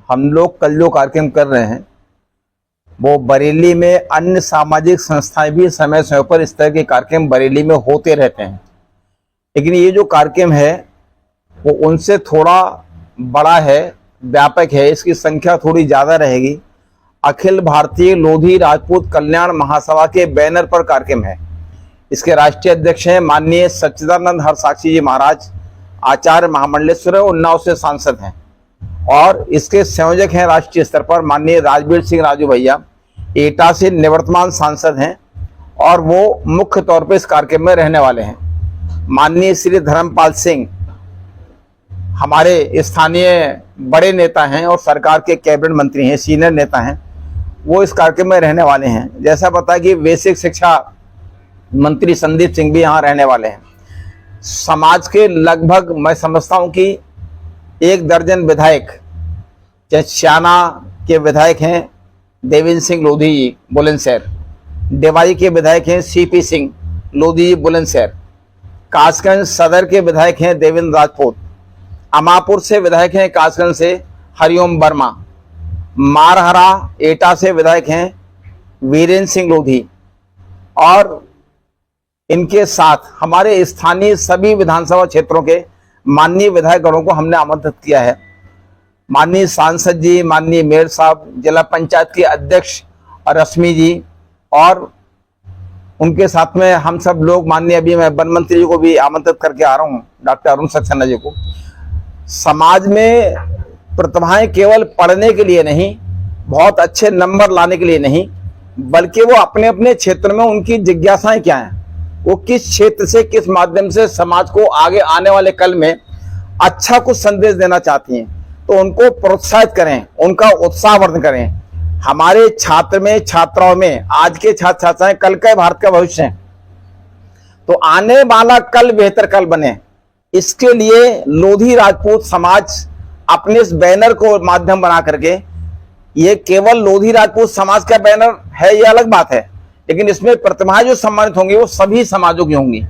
हम लोग कल जो कार्यक्रम कर रहे हैं वो बरेली में अन्य सामाजिक संस्थाएं भी समय समय पर इस तरह के कार्यक्रम बरेली में होते रहते हैं, लेकिन ये जो कार्यक्रम है वो उनसे थोड़ा बड़ा है, व्यापक है, इसकी संख्या थोड़ी ज़्यादा रहेगी। अखिल भारतीय लोधी राजपूत कल्याण महासभा के बैनर पर कार्यक्रम है। इसके राष्ट्रीय अध्यक्ष हैं माननीय सच्चिदानंद हरसाक्षी जी महाराज, आचार्य महामंडलेश्वर, उन्नाव से सांसद हैं, और इसके संयोजक हैं राष्ट्रीय स्तर पर माननीय राजवीर सिंह राजू भैया, एटा से निवर्तमान सांसद हैं, और वो मुख्य तौर पर इस कार्यक्रम में रहने वाले हैं। माननीय श्री धर्मपाल सिंह हमारे स्थानीय बड़े नेता हैं और सरकार के कैबिनेट मंत्री हैं, सीनियर नेता हैं, वो इस कार्यक्रम में रहने वाले हैं। जैसा पता कि बेसिक शिक्षा मंत्री संदीप सिंह भी यहाँ रहने वाले हैं। समाज के लगभग मैं समझता हूँ कि 1 दर्जन विधायक, चश्याना के विधायक हैं देवेंद्र सिंह लोधी बुलंदशहर, देवारी के विधायक हैं सीपी सिंह लोधी बुलंदशहर, कासगंज सदर के विधायक हैं देवेंद्र राजपूत, अमापुर से विधायक हैं कासगंज से हरिओम वर्मा, मारहरा एटा से विधायक हैं वीरेंद्र सिंह लोधी, और इनके साथ हमारे स्थानीय सभी विधानसभा क्षेत्रों के माननीय विधायकगणों को हमने आमंत्रित किया है। माननीय सांसद जी, माननीय मेयर साहब, जिला पंचायत के अध्यक्ष और रश्मि जी, और उनके साथ में हम सब लोग, माननीय अभी मैं वन मंत्री जी को भी आमंत्रित करके आ रहा हूँ, डॉक्टर अरुण सक्सेना जी को। समाज में प्रतिभाएं केवल पढ़ने के लिए नहीं, बहुत अच्छे नंबर लाने के लिए नहीं, बल्कि वो अपने अपने क्षेत्र में उनकी जिज्ञासाएं क्या हैं, वो किस क्षेत्र से किस माध्यम से समाज को आगे आने वाले कल में अच्छा कुछ संदेश देना चाहती हैं, तो उनको प्रोत्साहित करें, उनका उत्साहवर्धन करें। हमारे छात्र में, छात्राओं में आज के छात्र छात्राएं कल का भारत का भविष्य हैं, तो आने वाला कल बेहतर कल बने, इसके लिए लोधी राजपूत समाज अपने इस बैनर को माध्यम बना करके, ये केवल लोधी राजपूत समाज का बैनर है ये अलग बात है, लेकिन इसमें प्रतिभाएं जो सम्मानित होंगी वो सभी समाजों की होंगी।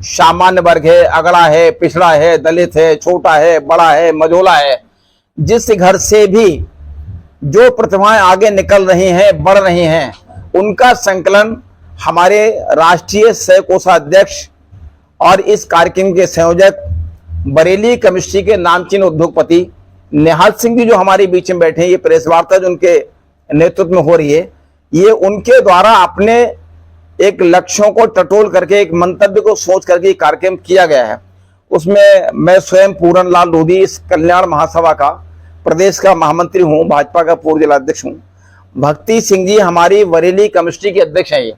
सामान्य वर्ग है, अगड़ा है, पिछड़ा है, दलित है, छोटा है, बड़ा है, मझोला है, जिस घर से भी जो प्रतिभाएं आगे निकल रही हैं, बढ़ रही हैं, उनका संकलन हमारे राष्ट्रीय सह कोषाध्यक्ष और इस कार्यक्रम के संयोजक बरेली केमिस्ट्री के नामचीन उद्योगपति निहाल सिंह जी जो हमारे बीच में बैठे हैं, ये प्रेस वार्ता जो उनके नेतृत्व में हो रही है, ये उनके द्वारा अपने एक लक्ष्यों को टटोल करके, एक मंतव्य को सोच करके कार्यक्रम किया गया है। उसमें मैं स्वयं पूरन लाल लोधी इस कल्याण महासभा का प्रदेश का महामंत्री हूँ, भाजपा का पूर्व जिलाध्यक्ष हूँ। भक्ति सिंह जी हमारी बरेली केमिस्ट्री के अध्यक्ष हैं, ये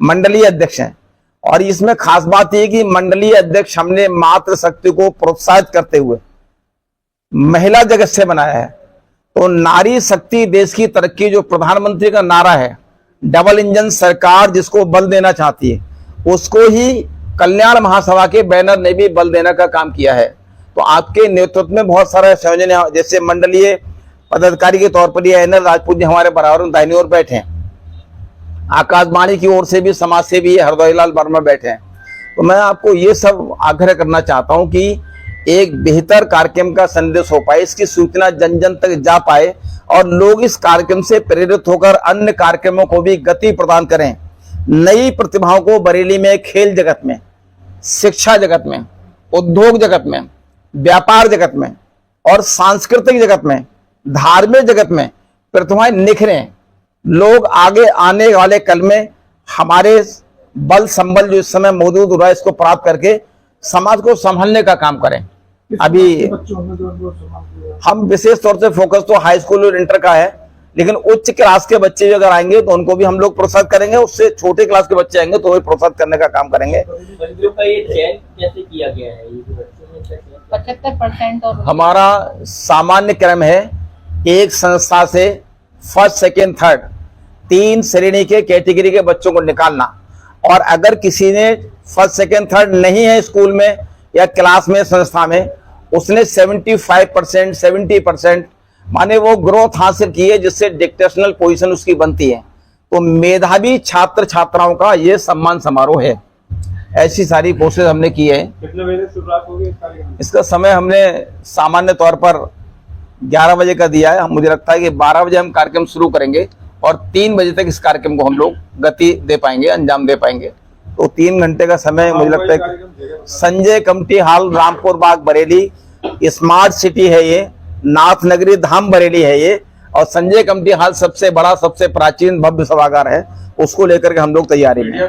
मंडलीय अध्यक्ष हैं, और इसमें खास बात यह कि मंडलीय अध्यक्ष हमने मातृशक्ति को प्रोत्साहित करते हुए महिला जगत से बनाया है। तो नारी शक्ति देश की तरक्की, जो प्रधानमंत्री का नारा है, डबल इंजन सरकार जिसको बल देना चाहती है, उसको ही कल्याण महासभा के बैनर ने भी बल देने का काम किया है। तो आपके नेतृत्व में बहुत सारे संयोजन, जैसे मंडलीय पदाधिकारी के तौर पर ये एनएल राजपूत जी हमारे बराबर दाहिनी ओर बैठे हैं, आकाशवाणी की ओर से भी समाज से भी हरदोई लाल वर्मा बैठे हैं। तो मैं आपको ये सब आग्रह करना चाहता हूं कि एक बेहतर कार्यक्रम का संदेश हो पाए, इसकी सूचना जन जन तक जा पाए, और लोग इस कार्यक्रम से प्रेरित होकर अन्य कार्यक्रमों को भी गति प्रदान करें। नई प्रतिभाओं को बरेली में खेल जगत में, शिक्षा जगत में, उद्योग जगत में, व्यापार जगत में और सांस्कृतिक जगत में, धार्मिक जगत में प्रतिभाएं निखरें। लोग आगे आने वाले कल में हमारे बल संबल जो इस समय मौजूद हो रहा है, इसको प्राप्त करके समाज को संभालने का काम करें। अभी हम विशेष तौर से फोकस तो हाई स्कूल और इंटर का है, लेकिन उच्च क्लास के बच्चे भी अगर आएंगे तो उनको भी हम लोग प्रोत्साहित करेंगे, उससे छोटे क्लास के बच्चे आएंगे तो वही प्रोत्साहित करने का काम करेंगे। का ये चयन कैसे किया गया है? 75% और हमारा सामान्य क्रम है, एक संस्था से फर्स्ट, सेकेंड, थर्ड 3 श्रेणी के कैटेगरी के बच्चों को निकालना, और अगर किसी ने फर्स्ट, सेकेंड, थर्ड नहीं है स्कूल में या क्लास में, संस्था में, उसने 75%, 70% माने वो ग्रोथ हासिल की है, जिससे डिक्टेशनल पोजीशन उसकी बनती है। तो मेधावी छात्र छात्राओं का ये सम्मान समारोह है। ऐसी सारी कोशिश हमने की है। कितने बजे शुरुआत होगी इस कार्यक्रम? इसका समय हमने सामान्य तौर पर 11 बजे का दिया है। मुझे लगता है कि 12 बजे हम कार्यक्रम शुरू करेंगे और 3 बजे तक इस कार्यक्रम को हम लोग गति दे पाएंगे, अंजाम दे पाएंगे। तो 3 घंटे का समय मुझे लगता है कि संजय कमेटी हॉल, रामपुर बाग, बरेली, स्मार्ट सिटी है ये, नाथ नगरी धाम बरेली है ये, और संजय कमेटी हॉल सबसे बड़ा, सबसे प्राचीन भव्य सभागार है, उसको लेकर के हम लोग तैयारी में हैं।